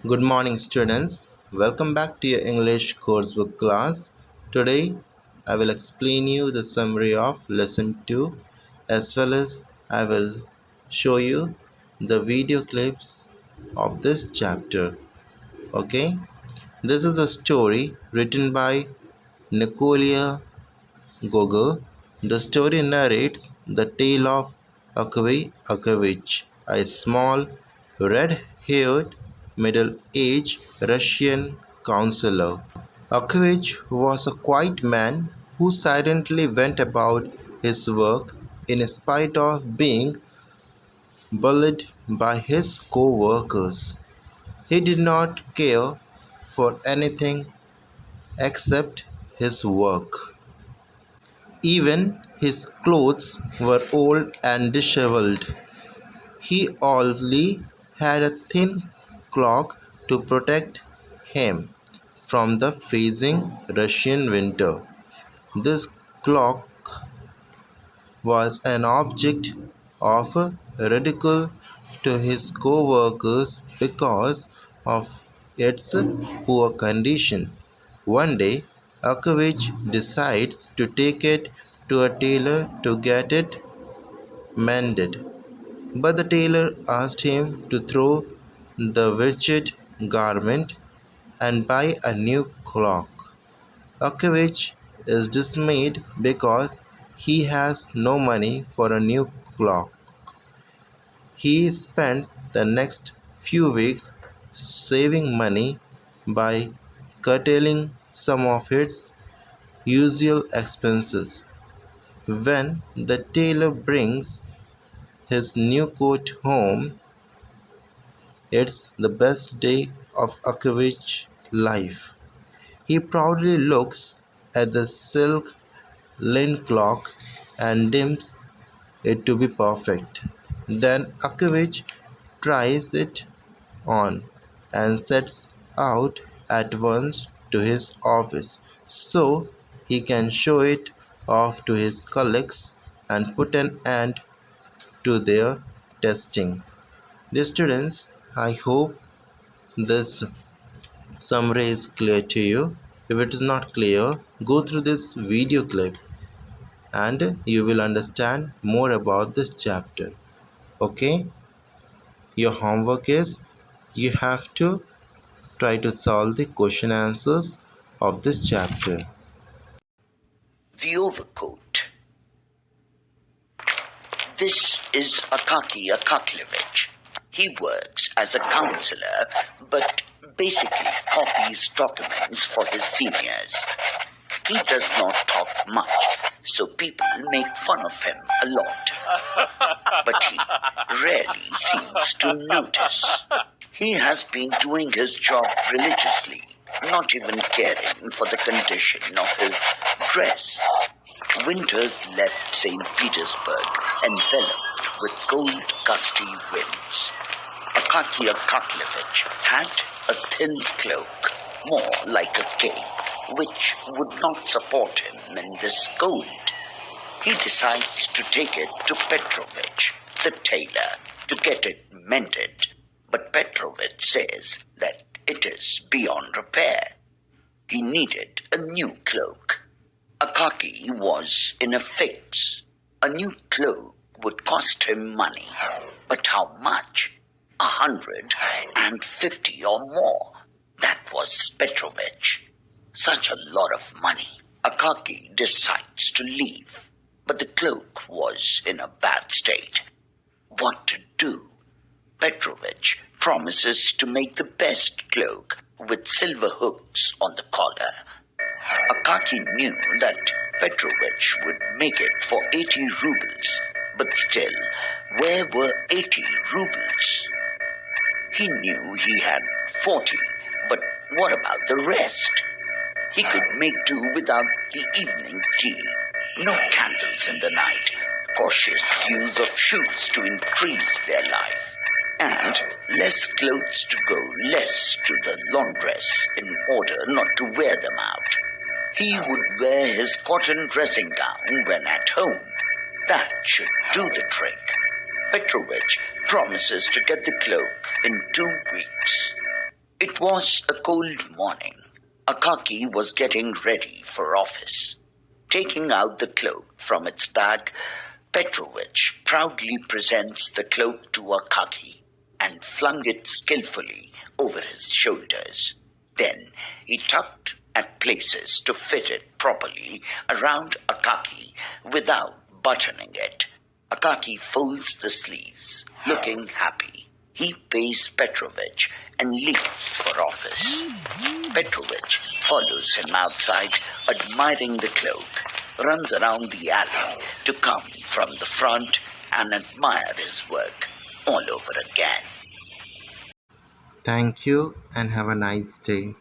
Good morning, students. Welcome back to your English coursebook class. Today, I will explain you the summary of lesson 2 as well as I will show you the video clips of this chapter. Okay? This is a story written by Nicolia Gogol. The story narrates the tale of Akavy Akavich, a small, red-haired, middle-aged Russian counselor. Akavich was a quiet man who silently went about his work in spite of being bullied by his co-workers. He did not care for anything except his work. Even his clothes were old and disheveled. He only had a thin cloak to protect him from the freezing Russian winter. This cloak was an object of ridicule to his co-workers because of its poor condition. One day, Akovich decides to take it to a tailor to get it mended, but the tailor asked him to throw the wretched garment and buy a new cloak. Akovich is dismayed because he has no money for a new cloak. He spends the next few weeks saving money by curtailing some of its usual expenses. When the tailor brings his new coat home, it's the best day of Akavich's life. He proudly looks at the silk lined clock and deems it to be perfect. Then Akavich tries it on and sets out at once to his office so he can show it off to his colleagues and put an end to their testing. Dear students, I hope this summary is clear to you. If it is not clear, go through this video clip and you will understand more about this chapter. Okay? Your homework is you have to try to solve the question answers of this chapter. The overcoat. This is Akaki Akaklevich. He works as a counselor, but basically copies documents for his seniors. He does not talk much, so people make fun of him a lot. But he rarely seems to notice. He has been doing his job religiously, not even caring for the condition of his dress. Winters left St. Petersburg enveloped with cold, gusty winds. Akaky Akaklevich had a thin cloak, more like a cape, which would not support him in this cold. He decides to take it to Petrovich, the tailor, to get it mended. But Petrovich says that it is beyond repair. He needed a new cloak. Akaki was in a fix. A new cloak would cost him money. But how much? 150 or more. That was Petrovich. Such a lot of money. Akaki decides to leave. But the cloak was in a bad state. What to do? Petrovich promises to make the best cloak with silver hooks on the collar. Akaki knew that Petrovich would make it for 80 rubles, but still, where were 80 rubles? He knew he had 40, but what about the rest? He could make do without the evening tea, no candles in the night, cautious use of shoes to increase their life, and less clothes to go, less to the laundress in order not to wear them out. He would wear his cotton dressing gown when at home. That should do the trick. Petrovich promises to get the cloak in 2 weeks. It was a cold morning. Akaki was getting ready for office. Taking out the cloak from its bag, Petrovich proudly presents the cloak to Akaki and flung it skillfully over his shoulders. Then he tucked at places to fit it properly around Akaki without buttoning it. Akaki folds the sleeves, looking happy. He pays Petrovich and leaves for office. Petrovich follows him outside, admiring the cloak, runs around the alley to come from the front and admire his work all over again. Thank you and have a nice day.